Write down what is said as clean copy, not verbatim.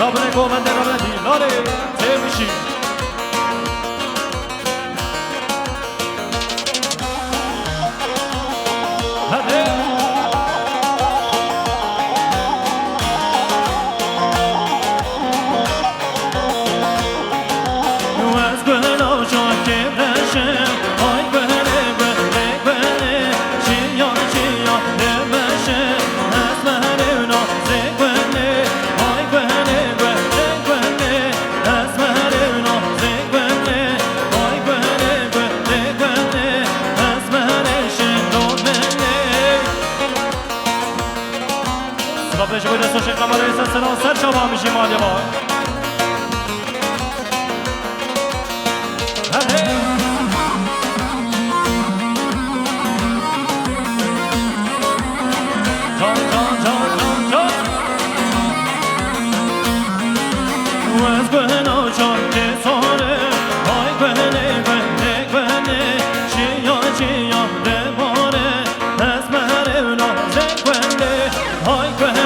رابطه کومنده رابطه دیلاره تمیشی بشه بود دستو شیخ نماره ایسا سنا سر شما همیشی مالی با جان جان جان جان جان وز گهنو جان که ساره های گهنه گهنه گهنه چیا چیا دماره از مهره نازه گهنه های گهنه